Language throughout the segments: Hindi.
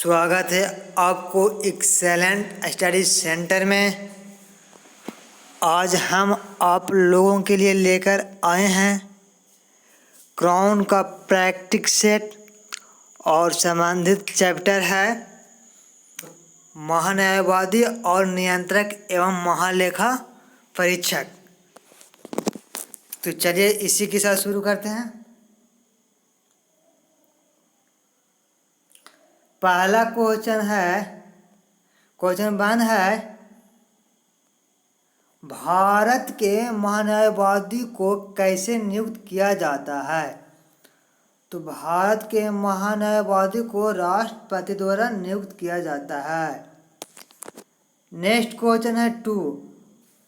स्वागत है आपको एक्सेलेंट स्टडी सेंटर में। आज हम आप लोगों के लिए लेकर आए हैं क्राउन का प्रैक्टिस सेट और संबंधित चैप्टर है महान्यायवादी और नियंत्रक एवं महालेखा परीक्षक। तो चलिए इसी के साथ शुरू करते हैं। पहला क्वेश्चन है, क्वेश्चन 1 है, भारत के महान्यायवादी को कैसे नियुक्त किया जाता है? तो भारत के महान्यायवादी को राष्ट्रपति द्वारा नियुक्त किया जाता है। नेक्स्ट क्वेश्चन है 2,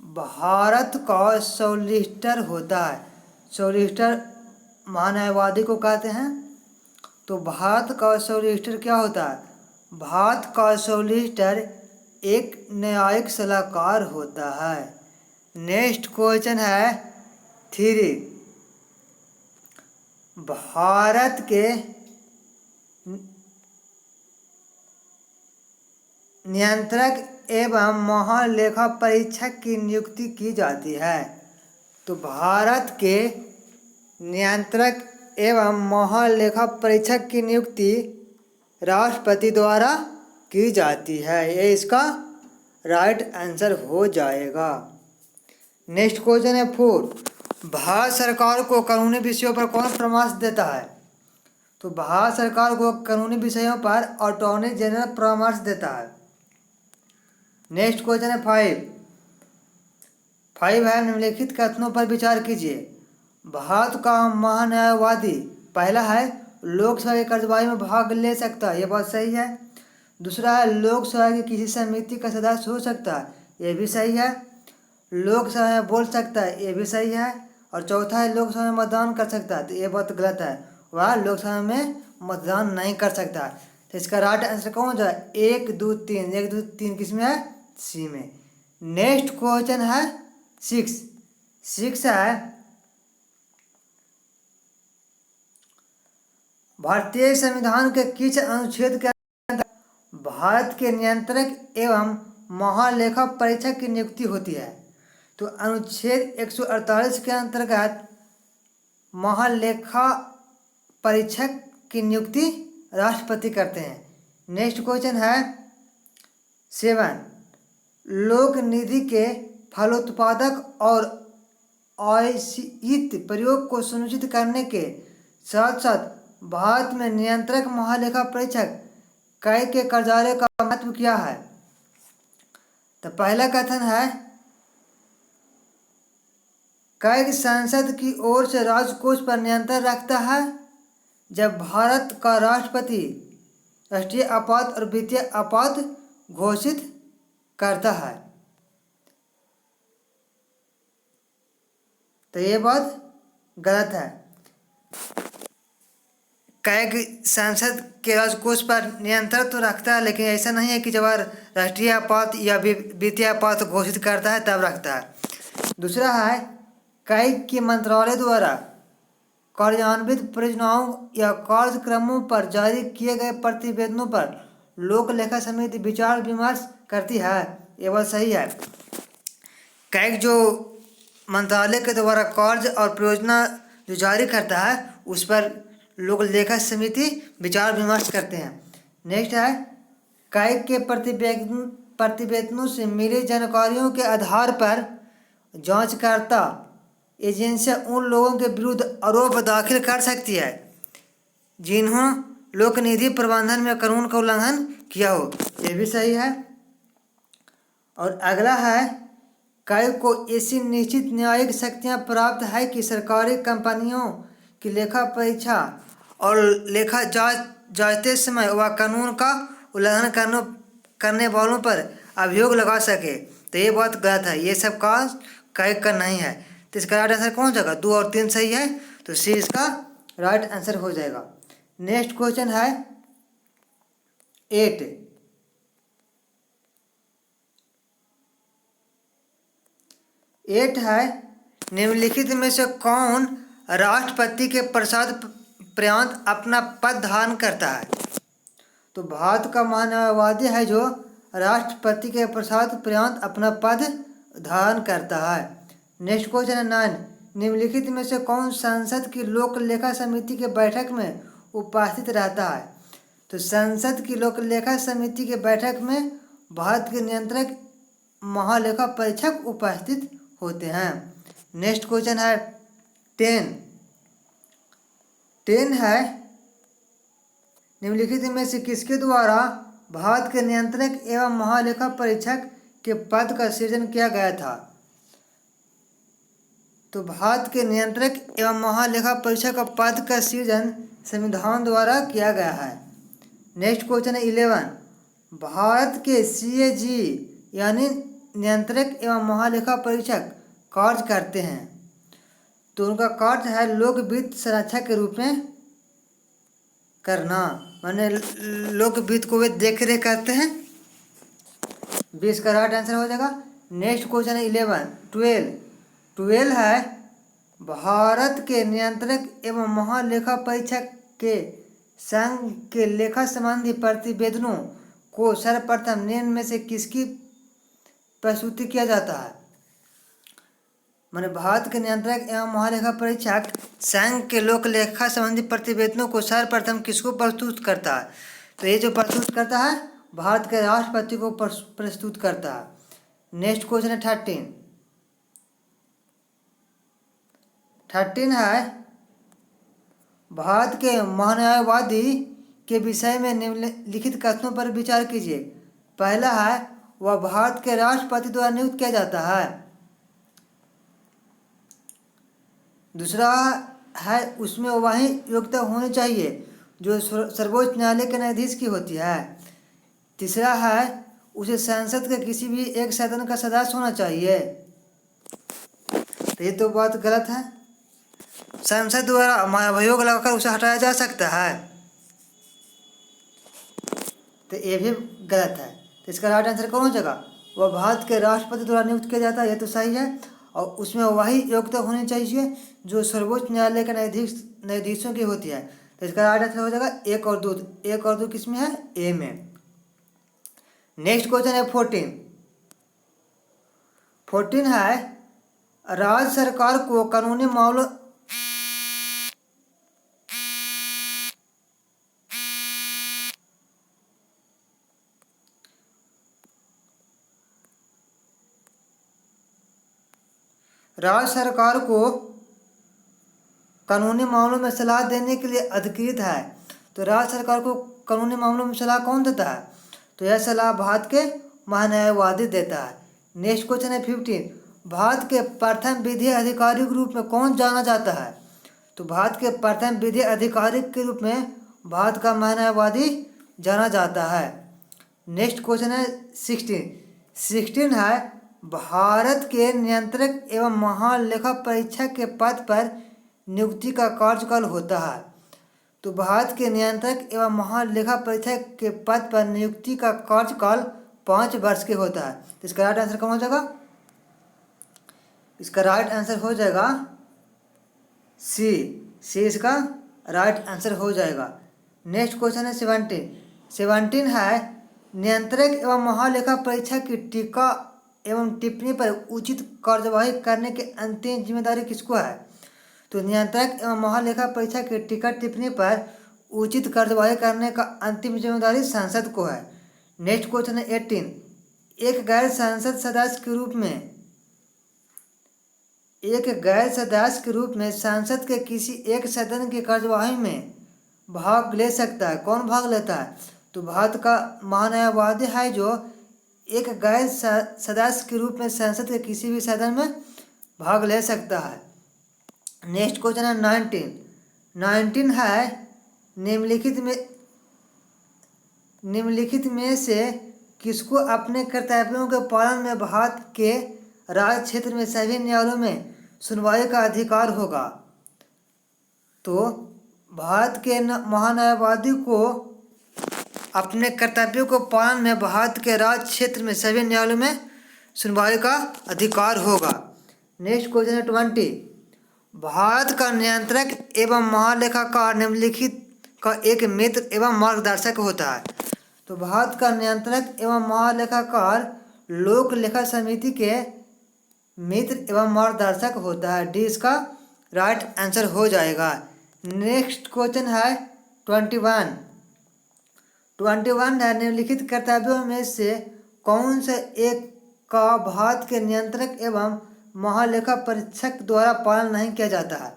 भारत का सॉलिसिटर होता है। सॉलिसिटर महान्यायवादी को कहते हैं। तो भारत का सॉलिसिटर क्या होता है? भारत का सॉलिसिटर एक न्यायिक सलाहकार होता है। नेक्स्ट क्वेश्चन है 3, भारत के नियंत्रक एवं महालेखा परीक्षक की नियुक्ति की जाती है। तो भारत के नियंत्रक एवं महालेखा परीक्षक की नियुक्ति राष्ट्रपति द्वारा की जाती है। ये इसका राइट आंसर हो जाएगा। नेक्स्ट क्वेश्चन है 4, भारत सरकार को कानूनी विषयों पर कौन परामर्श देता है? तो भारत सरकार को कानूनी विषयों पर अटॉर्नी जनरल परामर्श देता है। नेक्स्ट क्वेश्चन है 5 है, निम्नलिखित कथनों पर विचार कीजिए। भारत का महान्यायवादी पहला है लोकसभा की कार्यवाही में भाग ले सकता है, ये बात सही है। दूसरा है लोकसभा की किसी समिति का सदस्य हो सकता है, ये भी सही है। लोकसभा में बोल सकता है, ये भी सही है। और चौथा है लोकसभा में मतदान कर सकता है, तो ये बात गलत है, वह लोकसभा में मतदान नहीं कर सकता। तो इसका राइट आंसर कौन हो जाए? 1 2 3, 1 2 3 किस में है? सी में। नेक्स्ट क्वेश्चन है 6 है, भारतीय संविधान के किस अनुच्छेद के अंतर्गत भारत के नियंत्रक एवं महालेखा परीक्षक की नियुक्ति होती है? तो अनुच्छेद 148 के अंतर्गत महालेखा परीक्षक की नियुक्ति राष्ट्रपति करते हैं। नेक्स्ट क्वेश्चन है 7, लोक निधि के फलोत्पादक और अयित प्रयोग को सुनिश्चित करने के साथ साथ भारत में नियंत्रक महालेखा परीक्षक कै के कार्यालय का महत्व क्या है? तो पहला कथन है, कै संसद की ओर से राजकोष पर नियंत्रण रखता है। जब भारत का राष्ट्रपति राष्ट्रीय आपात और वित्तीय आपात घोषित करता है। तो ये बात गलत है। कै संसद के राजकोष पर नियंत्रण तो रखता है, लेकिन ऐसा नहीं है कि जब राष्ट्रीय आपात या वित्तीय आपात घोषित करता है तब रखता है। दूसरा है, कै के मंत्रालय द्वारा कार्यान्वित परियोजनाओं या कार्यक्रमों पर जारी किए गए प्रतिवेदनों पर लोक लेखा समिति विचार विमर्श करती है, ये बात सही है। कै जो मंत्रालय के द्वारा कार्य और परियोजना जो जारी करता है उस पर लोक लेखा समिति विचार विमर्श करते हैं। नेक्स्ट है, कै के प्रतिवेदनों से मिली जानकारियों के आधार पर जांचकर्ता एजेंसियां उन लोगों के विरुद्ध आरोप दाखिल कर सकती है जिन्होंने लोक निधि प्रबंधन में कानून का उल्लंघन किया हो, ये भी सही है। और अगला है, कै को ऐसी निश्चित न्यायिक शक्तियां प्राप्त है कि सरकारी कंपनियों की लेखा परीक्षा और लेखा जांचते समय वह कानून का उल्लंघन करने वालों पर अभियोग लगा सके। तो ये बात गलत है, ये सब काम कै का नहीं है। तो इसका राइट आंसर कौन जाएगा? 2 और 3 सही है, तो सी इसका राइट आंसर हो जाएगा। नेक्स्ट क्वेश्चन है 8 है, निम्नलिखित में से कौन राष्ट्रपति के प्रसाद पर्यंत अपना पद धारण करता है? तो भारत का महान्यायवादी है जो राष्ट्रपति के पश्चात अपना पद धारण करता है। नेक्स्ट क्वेश्चन है 9, निम्नलिखित में से कौन संसद की लोक लेखा समिति के बैठक में उपस्थित रहता है? तो संसद की लोक लेखा समिति के बैठक में भारत के नियंत्रक महालेखा परीक्षक उपस्थित होते हैं। नेक्स्ट क्वेश्चन है 10 है, निम्नलिखित में से किसके द्वारा भारत के नियंत्रक एवं महालेखा परीक्षक के पद का सृजन किया गया था? तो भारत के नियंत्रक एवं महालेखा परीक्षक का पद का सृजन संविधान द्वारा किया गया है। नेक्स्ट क्वेश्चन है 11, भारत के CAG यानी नियंत्रक एवं महालेखा परीक्षक कार्य करते हैं। तो उनका कार्य है लोक वित्त संरक्षक के रूप में करना, माने लोक वित्त को वे देख रेख करते हैं। 20 का राइट आंसर हो जाएगा। नेक्स्ट क्वेश्चन है 12 है, भारत के नियंत्रक एवं महालेखा परीक्षक के संघ के लेखा संबंधी प्रतिवेदनों को सर्वप्रथम निम्न में से किसकी प्रस्तुति किया जाता है? माने भारत के नियंत्रक एवं महालेखा परीक्षक संघ के लोक लेखा संबंधी प्रतिवेदनों को सर्वप्रथम किसको प्रस्तुत करता है? तो ये जो प्रस्तुत करता है भारत के राष्ट्रपति को प्रस्तुत करता है। नेक्स्ट क्वेश्चन है 13 है, भारत के महान्यायवादी के विषय में निम्नलिखित कथनों पर विचार कीजिए। पहला है, वह भारत के राष्ट्रपति द्वारा नियुक्त किया जाता है। दूसरा है, उसमें वही योग्यता होनी चाहिए जो सर्वोच्च न्यायालय के न्यायाधीश की होती है। तीसरा है, उसे संसद के किसी भी एक सदन का सदस्य होना चाहिए। तो ये तो बात गलत है, संसद द्वारा अभियोग लगाकर उसे हटाया जा सकता है, तो ये भी गलत है। तो इसका राइट आंसर कौन हो जाएगा? वह भारत के राष्ट्रपति द्वारा नियुक्त किया जाता है, ये तो सही है। और उसमें वही योग्यता होनी चाहिए जो सर्वोच्च न्यायालय के न्यायाधीशों की होती है। तो इसका राइट आंसर हो जाएगा 1 और 2। 1 और 2 किस में है? ए में। नेक्स्ट क्वेश्चन है 14 है, राज्य सरकार को कानूनी मामलों राज्य सरकार को कानूनी मामलों में सलाह देने के लिए अधिकृत है। तो राज्य सरकार को कानूनी मामलों में सलाह कौन देता है? तो यह सलाह भारत के महान्यायवादी देता है। नेक्स्ट क्वेश्चन है 15, भारत के प्रथम विधि अधिकारी के रूप में कौन जाना जाता है? तो भारत के प्रथम विधि अधिकारी के रूप में भारत का महान्यायवादी जाना जाता है। नेक्स्ट क्वेश्चन है 16 है, भारत के नियंत्रक एवं महालेखा परीक्षक के पद पर नियुक्ति का कार्यकाल होता है। तो भारत के नियंत्रक एवं महालेखा परीक्षक के पद पर नियुक्ति का कार्यकाल 5 वर्ष के होता है। तो इसका राइट आंसर कौन हो जाएगा? इसका राइट आंसर हो जाएगा सी इसका राइट आंसर हो जाएगा। नेक्स्ट क्वेश्चन है 17 है, नियंत्रक एवं महालेखा परीक्षक की टीका एवं टिप्पणी पर उचित कार्यवाही करने की अंतिम जिम्मेदारी किसको है? तो नियंत्रक एवं महालेखा परीक्षक की टीका टिप्पणी पर उचित कार्यवाही करने का अंतिम जिम्मेदारी संसद को है। नेक्स्ट क्वेश्चन है 18, एक गैर सदस्य के रूप में संसद के किसी एक सदन की कार्यवाही में भाग ले सकता है। कौन भाग लेता है? तो भारत का महान्यायवादी है जो एक गैर सदस्य के रूप में संसद के किसी भी सदन में भाग ले सकता है। नेक्स्ट क्वेश्चन है 19 है, निम्नलिखित में से किसको अपने कर्तव्यों के पालन में भारत के राज्य क्षेत्र में सभी न्यायालयों में सुनवाई का अधिकार होगा? तो भारत के महान्यायवादी को अपने कर्तव्यों को पालन में भारत के राज्य क्षेत्र में सभी न्यायालयों में सुनवाई का अधिकार होगा। नेक्स्ट क्वेश्चन है 20, भारत का नियंत्रक एवं महालेखाकार निम्नलिखित का एक मित्र एवं मार्गदर्शक होता है। तो भारत का नियंत्रक एवं महालेखाकार लोक लेखा समिति के मित्र एवं मार्गदर्शक होता है। डी इसका राइट आंसर हो जाएगा। नेक्स्ट क्वेश्चन है 21 है, निम्नलिखित कर्तव्यों में से कौन से एक का भारत के नियंत्रक एवं महालेखा परीक्षक द्वारा पालन नहीं किया जाता है।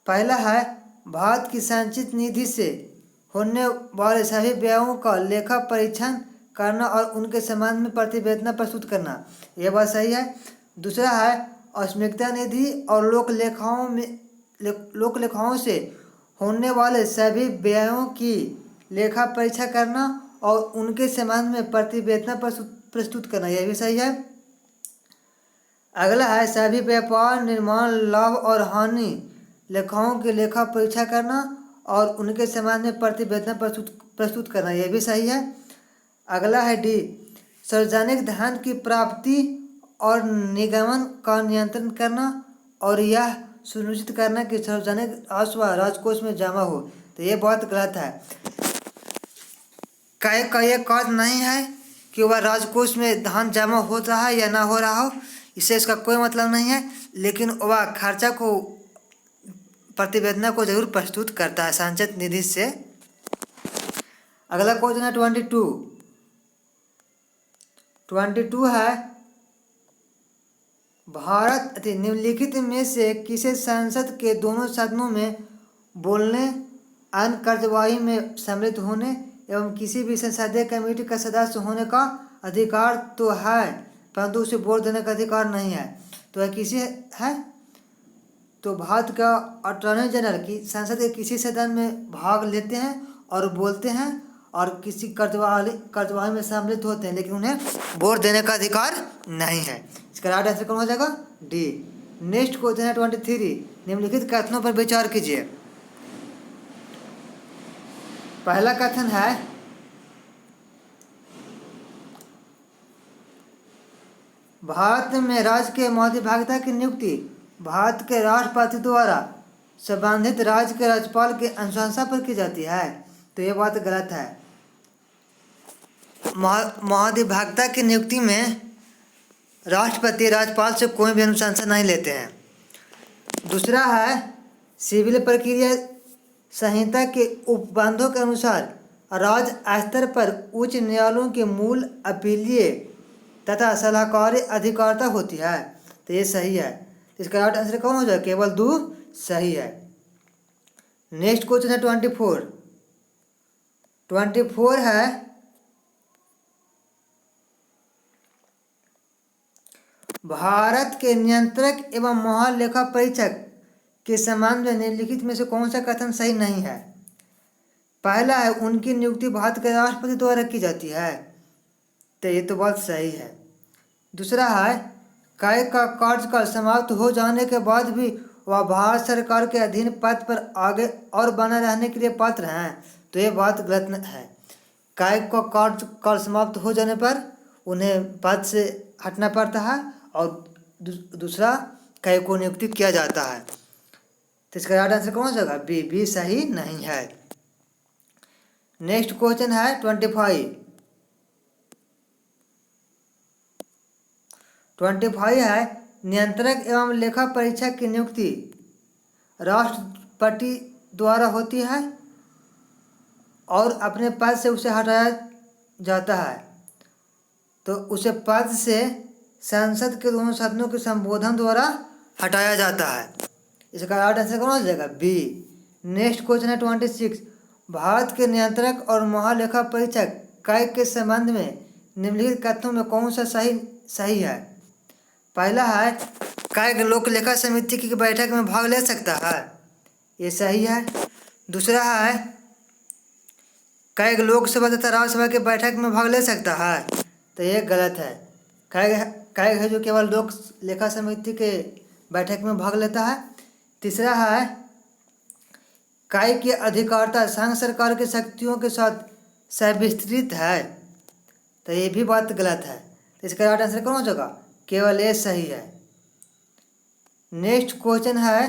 पहला है भारत की संचित निधि से होने वाले सभी व्ययों का लेखा परीक्षण करना और उनके संबंध में प्रतिवेदन प्रस्तुत करना, यह बात सही है। दूसरा है अस्मिता निधि और लोक लेखाओं से होने वाले सभी व्ययों की लेखा परीक्षा करना और उनके संबंध में प्रतिवेदन प्रस्तुत करना, यह भी सही है। अगला है सभी व्यापार निर्माण लाभ और हानि लेखाओं की लेखा परीक्षा करना और उनके संबंध में प्रतिवेदन प्रस्तुत करना, यह भी सही है। अगला है डी सार्वजनिक धन की प्राप्ति और निगमन का नियंत्रण करना और यह सुनिश्चित करना कि सार्वजनिक राजस्व राजकोष में जमा हो, तो ये बहुत गलत है। का ये कार्य नहीं है कि वह राजकोष में धन जमा हो रहा है या ना हो रहा हो, इससे इसका कोई मतलब नहीं है, लेकिन वह खर्चा को प्रतिवेदन को जरूर प्रस्तुत करता है संचित निधि से। अगला क्वेश्चन है 22 है भारत निम्नलिखित में से किसे संसद के दोनों सदनों में बोलने, अन्य कार्यवाही में सम्मिलित होने एवं किसी भी संसदीय कमेटी का सदस्य होने का अधिकार तो है, परंतु उसे वोट देने का अधिकार नहीं है। तो वह किसी है? तो भारत का अटॉर्नी जनरल की संसद के किसी सदन में भाग लेते हैं और बोलते हैं और किसी कार्यवाही में सम्मिलित होते हैं, लेकिन उन्हें वोट देने का अधिकार नहीं है। इसका राइट आंसर कौन हो जाएगा? डी। नेक्स्ट क्वेश्चन है 23, निम्नलिखित कथनों पर विचार कीजिए। पहला कथन है भारत में राज्य के महाधिभागिता की नियुक्ति भारत के राष्ट्रपति द्वारा संबंधित राज्य के राज्यपाल के अनुशंसा पर की जाती है, तो यह बात गलत है। महाधिभागिता की नियुक्ति में राष्ट्रपति राज्यपाल से कोई भी अनुशंसा नहीं लेते हैं। दूसरा है सिविल प्रक्रिया संहिता के उपबंधों के अनुसार राज्य स्तर पर उच्च न्यायालयों के मूल अपीलीय तथा सलाहकारी अधिकारिता होती है, तो ये सही है। इसका राइट आंसर कौन हो जाएगा? केवल 2 सही है। नेक्स्ट क्वेश्चन है 24 है भारत के नियंत्रक एवं महालेखा परीक्षक के संबंध में निम्नलिखित में से कौन सा कथन सही नहीं है? पहला है उनकी नियुक्ति भारत के राष्ट्रपति द्वारा की जाती है, तो ये तो बात सही है। दूसरा है काय का कार्यकाल समाप्त हो जाने के बाद भी वह भारत सरकार के अधीन पद पर आगे और बना रहने के लिए पात्र हैं, तो ये बात गलत है। काय का कार्यकाल समाप्त हो जाने पर उन्हें पद से हटना पड़ता है और दूसरा काय को नियुक्ति किया जाता है, तो इसका राइट आंसर कौन सा होगा? बी सही नहीं है। नेक्स्ट क्वेश्चन है 25 है नियंत्रक एवं लेखा परीक्षक की नियुक्ति राष्ट्रपति द्वारा होती है और अपने पद से उसे हटाया जाता है, तो उसे पद से संसद के दोनों सदनों के संबोधन द्वारा हटाया जाता है। इसका राइट आंसर कौन हो जाएगा? बी। नेक्स्ट क्वेश्चन है 26 भारत के नियंत्रक और महालेखा परीक्षक काय के संबंध में निम्नलिखित कथनों में कौन सा सही है? पहला है काय लोक लेखा समिति की बैठक में भाग ले सकता है, ये सही है। दूसरा है काय लोकसभा तथा राज्यसभा की बैठक में भाग ले सकता है, तो ये गलत है। काय है जो केवल लोक लेखा समिति के बैठक में भाग लेता है। तीसरा है काय की अधिकारिता संघ सरकार की शक्तियों के साथ सर्वविस्तृत है, तो ये भी बात गलत है। तो इसका राइट आंसर कौन हो जाएगा? केवल ये सही है। नेक्स्ट क्वेश्चन है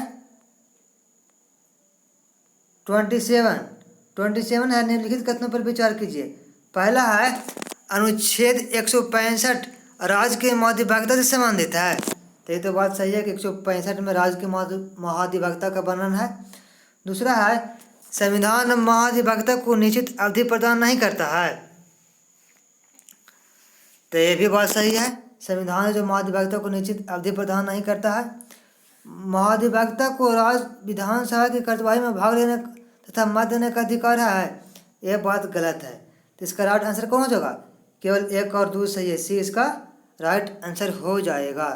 27 27 है, निम्नलिखित कथनों पर विचार कीजिए। पहला है अनुच्छेद 165 राज्य के महाधिवक्ता से संबंधित है। तो ये तो बात सही है कि 165 में राज्य के महाधिवक्ता का वर्णन है। दूसरा है संविधान महाधिवक्ता को निश्चित अवधि प्रदान नहीं करता है। तो ये भी बात सही है, संविधान जो महाधिवक्ता को निश्चित अवधि प्रदान नहीं करता है। महाधिवक्ता को राज्य विधानसभा की कार्यवाही में भाग लेने तथा मत देने का अधिकार है। यह बात गलत है। तो इसका राइट आंसर कौन हो जाएगा? केवल 1 और 2 सही है, सी इसका राइट आंसर हो जाएगा।